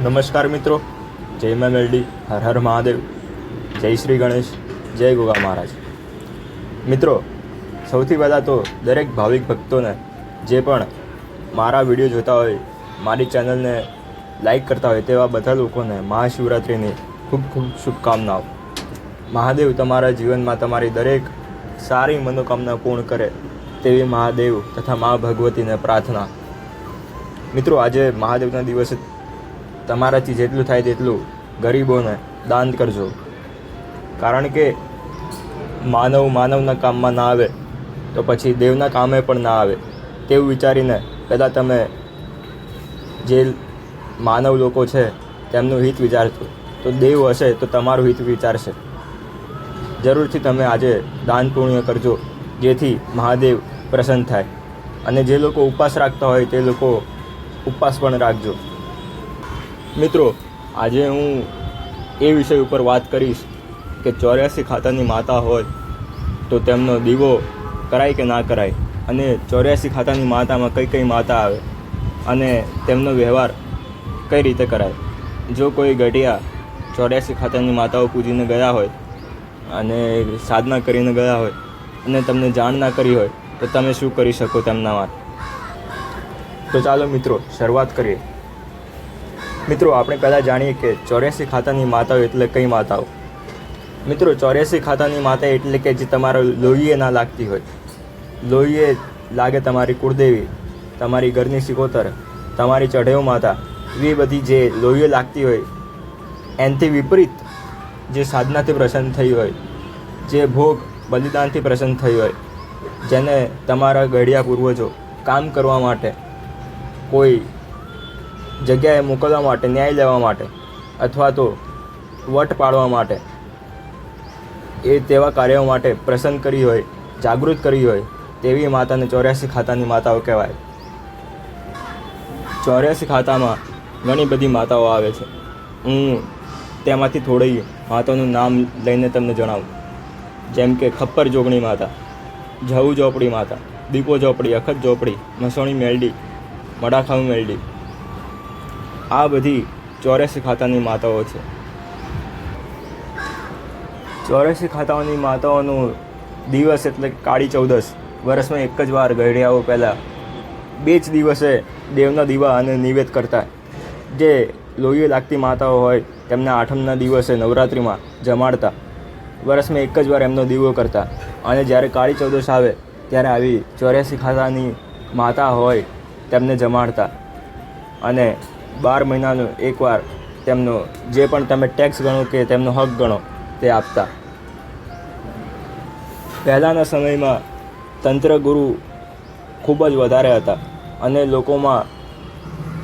નમસ્કાર મિત્રો, જય મા મેલડી, હર હર મહાદેવ, જય શ્રી ગણેશ, જય ગોગા મહારાજ. મિત્રો, સૌથી પહેલાં તો દરેક ભાવિક ભક્તોને જે પણ મારા વિડીયો જોતા હોય, મારી ચેનલને લાઈક કરતા હોય તેવા બધા લોકોને મહાશિવરાત્રિની ખૂબ ખૂબ શુભકામનાઓ. મહાદેવ તમારા જીવનમાં તમારી દરેક સારી મનોકામના પૂર્ણ કરે તેવી મહાદેવ તથા મા ભગવતીને પ્રાર્થના. મિત્રો, આજે મહાદેવના દિવસે તમારાથી જેટલું થાય તેટલું ગરીબોને દાન કરજો, કારણ કે માનવના કામમાં ના આવે તો પછી દેવના કામે પણ ના આવે. તેવું વિચારીને પહેલાં તમે જે માનવ લોકો છે તેમનું હિત વિચારજો, તો દેવ હશે તો તમારું હિત વિચારશે. જરૂરથી તમે આજે દાન પુણ્ય કરજો, જેથી મહાદેવ પ્રસન્ન થાય. અને જે લોકો ઉપવાસ રાખતા હોય તે લોકો ઉપવાસ પણ રાખજો. મિત્રો, આજે હું એ વિષય ઉપર વાત કરીશ કે 84 ખાતાની માતા હોય તો તેમનો દીવો કરાય કે ના કરાય, અને 84 ખાતાની માતામાં કઈ કઈ માતા આવે અને તેમનો વ્યવહાર કઈ રીતે કરાય. જો કોઈ ગઢિયા 84 ખાતાની માતાઓ પૂજીને ગયા હોય અને સાધના કરીને ગયા હોય અને તમને જાણ ના કરી હોય તો તમે શું કરી શકો તેમના માટે. તો ચાલો મિત્રો, શરૂઆત કરીએ. મિત્રો, આપણે પહેલાં જાણીએ કે 84 ખાતાની માતાઓ એટલે કઈ માતાઓ. મિત્રો, 84 ખાતાની માતા એટલે કે જે તમારા લોહીએ ના લાગતી હોય. લોહીએ લાગે તમારી કુળદેવી, તમારી ઘરની સિકોતર, તમારી ચઢેવ માતા, એવી બધી જે લોહીએ લાગતી હોય, એનાથી વિપરીત જે સાધનાથી પ્રસન્ન થઈ હોય, જે ભોગ બલિદાનથી પ્રસન્ન થઈ હોય, જેને તમારા ગઢિયા પૂર્વજો કામ કરવા માટે, કોઈ જગ્યાએ મોકલવા માટે, ન્યાય લેવા માટે અથવા તો વટ પાડવા માટે, એ તેવા કાર્યો માટે પ્રસન્ન કરી હોય, જાગૃત કરી હોય તેવી માતાને 84 ખાતાની માતાઓ કહેવાય. 84 ખાતામાં ઘણી બધી માતાઓ આવે છે. હું તેમાંથી થોડી માતાઓનું નામ લઈને તમને જણાવું. જેમ કે ખપ્પર જોગણી માતા, જહુ ઝોપડી માતા, દીપો ઝોપડી, અખત ઝોપડી, મસોણી મેલડી, મડાખાઉ મેલડી. આ બધી 84 ખાતાની માતાઓ છે. 84 ખાતાઓની માતાઓનો દિવસ એટલે કાળી ચૌદસ. વર્ષમાં એક જ વાર ગઢિયાઓ પહેલાં 2 જ દિવસે દેવના દીવા અને નિવેદ કરતા. જે લોહીએ લાગતી માતાઓ હોય તેમને 8મના દિવસે નવરાત્રિમાં જમાડતા. વર્ષમાં એક જ વાર એમનો દીવો કરતા. અને જ્યારે કાળી ચૌદસ આવે ત્યારે આવી 84 ખાતાની માતા હોય તેમને જમાડતા. અને 12 મહિનાનો એકવાર તેમનો જે પણ તમે ટેક્સ ગણો કે તેમનો હક ગણો તે આપતા. પહેલાંના સમયમાં તંત્ર ગુરુ ખૂબ જ વધારે હતા અને લોકોમાં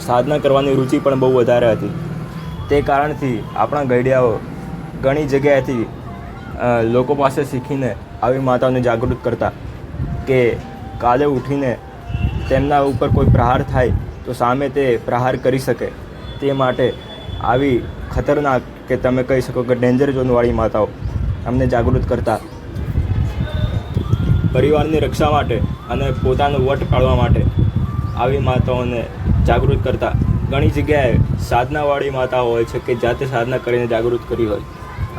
સાધના કરવાની રુચિ પણ બહુ વધારે હતી. તે કારણથી આપણા ગઢિયાઓ ઘણી જગ્યાએથી લોકો પાસે શીખીને આવી માતાઓને જાગૃત કરતા કે કાલે ઉઠીને તેમના ઉપર કોઈ પ્રહાર થાય તો સામે તે પ્રહાર કરી શકે. તે માટે આવી ખતરનાક કે તમે કહી શકો કે ડેન્જર ઝોનવાળી માતાઓ અમને જાગૃત કરતા. પરિવારની રક્ષા માટે અને પોતાનો વટ પાડવા માટે આવી માતાઓને જાગૃત કરતા. ઘણી જગ્યાએ સાધનાવાળી માતાઓ હોય છે કે જાતે સાધના કરીને જાગૃત કરી હોય,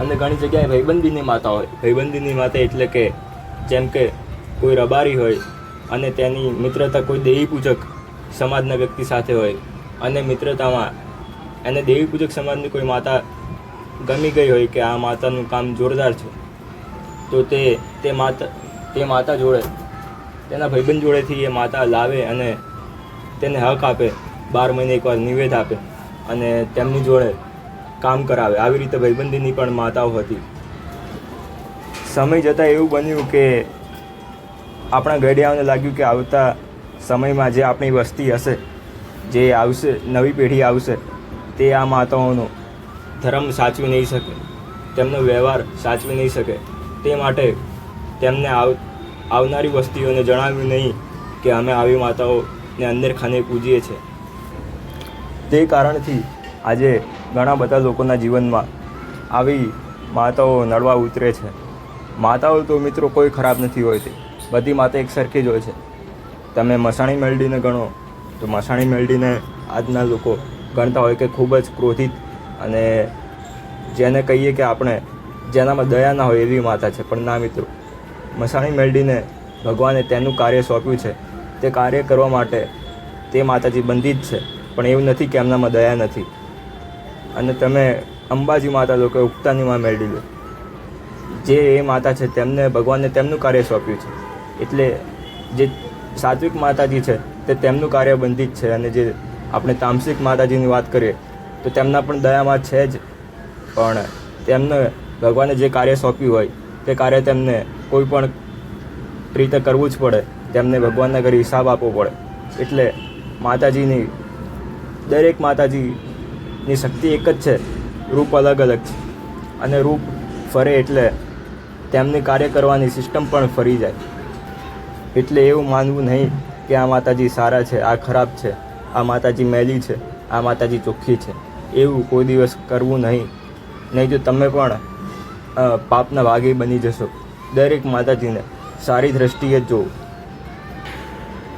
અને ઘણી જગ્યાએ ભાઈબંધીની માતા હોય. ભાઈબંધીની માતા એટલે કે જેમ કે કોઈ રબારી હોય અને તેની મિત્રતા કોઈ દેવી પૂજક સમાજના વ્યક્તિ સાથે હોય, અને મિત્રતામાં એને દેવી પૂજક સમાજની કોઈ માતા ગમી ગઈ હોય કે આ માતાનું કામ જોરદાર છે, તો તે માતા જોડે, તેના ભાઈબંધ જોડેથી એ માતા લાવે અને તેને હક આપે, 12 મહિને એકવાર નિવેદ આપે અને તેમની જોડે કામ કરાવે. આવી રીતે ભાઈબંધીની પણ માતાઓ હતી. સમય જતાં એવું બન્યું કે આપણા ગઢિયાઓને લાગ્યું કે આવતા સમયમાં જે આપણી વસ્તી હશે, જે આવશે, નવી પેઢી આવશે, તે આ માતાઓનો ધર્મ સાચવી નહીં શકે, તેમનો વ્યવહાર સાચવી નહીં શકે. તે માટે તેમને આવનારી વસ્તીઓને જણાવ્યું નહીં કે અમે આવી માતાઓને અંદર ખાને પૂજીએ છીએ. તે કારણથી આજે ઘણા બધા લોકોના જીવનમાં આવી માતાઓ નડવા ઉતરે છે. માતાઓ તો મિત્રો કોઈ ખરાબ નથી હોતી, બધી માતા એક સરખી જ હોય છે. તમે મસાણી મેલડીને ગણો તો મસાણી મેલડીને આજના લોકો ગણતા હોય કે ખૂબ જ ક્રોધિત અને જેને કહીએ કે આપણે જેનામાં દયા ના હોય એવી માતા છે. પણ ના મિત્રો, મસાણી મેલડીને ભગવાને તેનું કાર્ય સોંપ્યું છે. તે કાર્ય કરવા માટે તે માતાજી બંધિત છે. પણ એવું નથી કે એમનામાં દયા નથી. અને તમે અંબાજી માતા લો કે ઉગતાની માં મેળવી લો, જે એ માતા છે તેમને ભગવાને તેમનું કાર્ય સોંપ્યું છે. એટલે જે સાત્વિક માતાજી છે તે તેમનું કાર્ય બંધિત છે. અને જે આપણે તામસિક માતાજીની વાત કરીએ તો તેમના પણ દયામાં છે જ, પણ તેમને ભગવાને જે કાર્ય સોંપ્યું હોય તે કાર્ય તેમને કોઈ પણ રીતે કરવું જ પડે. તેમને ભગવાનના ઘરે હિસાબ આપવો પડે. એટલે માતાજીની દરેક માતાજીની શક્તિ એક જ છે, રૂપ અલગ અલગ છે. અને રૂપ ફરે એટલે તેમની કાર્ય કરવાની સિસ્ટમ પણ ફરી જાય. એટલે એવું માનવું નહીં કે આ માતાજી સારા છે, આ ખરાબ છે, આ માતાજી મેલી છે, આ માતાજી ચોખ્ખી છે. એવું કોઈ દિવસ કરવું નહીં. નહીં તો તમે પણ પાપના ભાગી બની જશો. દરેક માતાજીને સારી દ્રષ્ટિએ જ જોવું.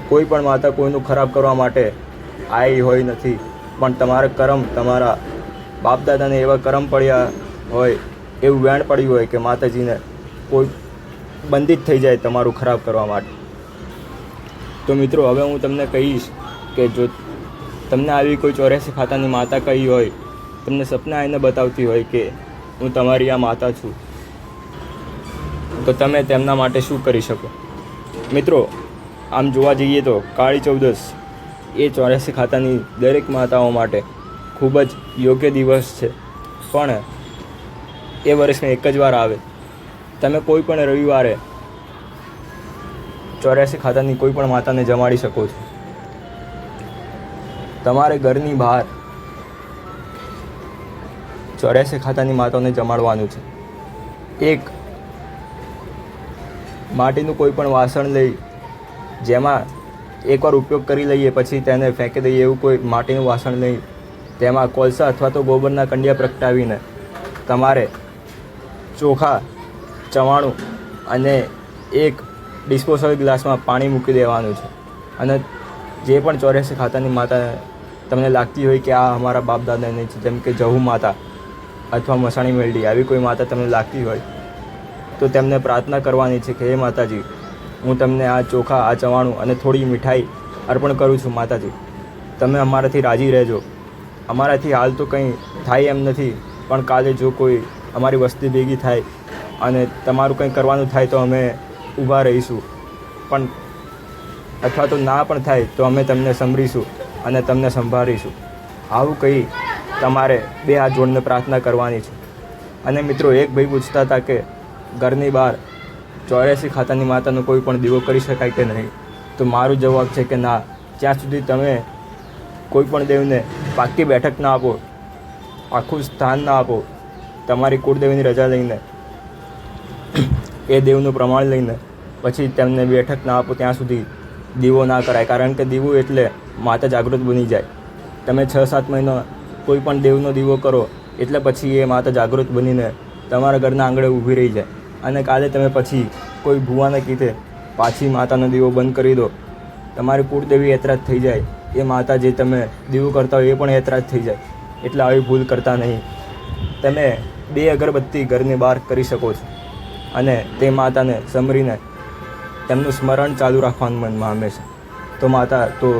કોઈ પણ માતા કોઈનું ખરાબ કરવા માટે આવી હોય નથી, પણ તમારા કર્મ, તમારા બાપ દાદાને એવા કર્મ પડ્યા હોય, એવું વેણ પડ્યું હોય કે માતાજીને કોઈ બંધિત થઈ જાય તમારું ખરાબ કરવા માટે. તો મિત્રો, હવે હું તમને કહીશ કે જો તમને આવી કોઈ 84 ખાતાની માતા કહી હોય, તમને સપના આવીને બતાવતી હોય કે હું તમારી આ માતા છું, તો તમે તેમના માટે શું કરી શકો? મિત્રો, આમ જોવા જઈએ તો કાળી ચૌદસ એ 84 ખાતાની દરેક માતાઓ માટે ખૂબ જ યોગ્ય દિવસ છે. પણ એ વર્ષમાં એક જ વાર આવે. તમે કોઈ પણ રવિવારે 84 ખાતાની કોઈ પણ માતાને જમાડી શકો છો. તમારે ઘરની બહાર 84 ખાતાની માતાઓને જમાડવાનું છે. એક માટીનું કોઈ પણ વાસણ લઈ, જેમાં એકવાર ઉપયોગ કરી લઈએ પછી તેને ફેંકી દઈએ એવું કોઈ માટીનું વાસણ લઈ, તેમાં કોલસા અથવા તો ગોબરના કંડિયા પ્રગટાવીને તમારે ચોખા, ચવાણું અને એક ડિસ્પોઝેબલ ગ્લાસમાં પાણી મૂકી દેવાનું છે. અને જે પણ 84 ખાતાની માતા તમને લાગતી હોય કે આ અમારા બાપ દાદાની છે, જેમ કે જહુ માતા અથવા મસાણી મેલડી, આવી કોઈ માતા તમને લાગતી હોય તો તેમને પ્રાર્થના કરવાની છે કે હે માતાજી, હું તમને આ ચોખા, આ ચવાણું અને થોડી મીઠાઈ અર્પણ કરું છું. માતાજી, તમે અમારાથી રાજી રહેજો. અમારાથી હાલ તો કંઈ થાય એમ નથી, પણ કાલે જો કોઈ અમારી વસ્તી ભેગી થાય અને તમારું કંઈ કરવાનું થાય તો અમે ઊભા રહીશું. પણ અથવા તો ના પણ થાય તો અમે તમને સંભળીશું અને તમને સંભાળીશું. આવું કહી તમારે 2 હાથ જોડીને પ્રાર્થના કરવાની છે. અને મિત્રો, એક ભાઈ પૂછતા હતા કે ઘરની બહાર 84 ખાતાની માતાનો કોઈ પણ દીવો કરી શકાય કે નહીં? તો મારો જવાબ છે કે ના. જ્યાં સુધી તમે કોઈ પણ દેવને પાકી બેઠક ના આપો, આખું સ્થાન ના આપો, તમારી કુળદેવીની રજા લઈને, એ દેવનું પ્રમાણ લઈને પછી તેમને બેઠક ના આપો, ત્યાં સુધી દીવો ના કરાય. કારણ કે દીવો એટલે માતા જાગૃત બની જાય. તમે 6-7 મહિના કોઈ પણ દેવનો દીવો કરો એટલે પછી એ માતા જાગૃત બનીને તમારા ઘરના આંગણે ઊભી રહી જાય. અને કાલે તમે પછી કોઈ ભૂવાને કીધે પાછી માતાનો દીવો બંધ કરી દો, તમારી કુળદેવી એતરાજ થઈ જાય. એ માતા જે તમે દીવો કરતા હોય એ પણ એતરાજ થઈ જાય. એટલે આવી ભૂલ કરતા નહીં. તમે 2 અગરબત્તી ઘરની બહાર કરી શકો છો અને તે માતાને સમરીને તેમનું સ્મરણ ચાલુ રાખવાનું મનમાં હંમેશા. તો માતા તો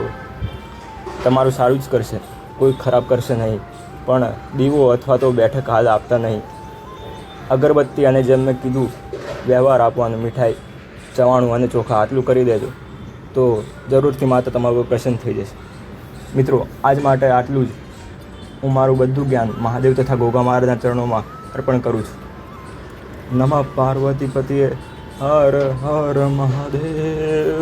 તમારું સારું જ કરશે, કોઈ ખરાબ કરશે નહીં. પણ દીવો અથવા તો બેઠક હાલ આપતા નહીં. અગરબત્તી અને જેમ મેં કીધું વ્યવહાર આપવાનું, મીઠાઈ, ચવાણું અને ચોખા, આટલું કરી દેજો તો જરૂરથી માતા તમારા પર પ્રસન્ન થઈ જશે. મિત્રો, આજ માટે આટલું જ. હું મારું બધું જ્ઞાન મહાદેવ તથા ગોગા મહારાજના ચરણોમાં અર્પણ કરું છું. નમઃ પાર્વતી પતિએ હર હર મહાદેવ.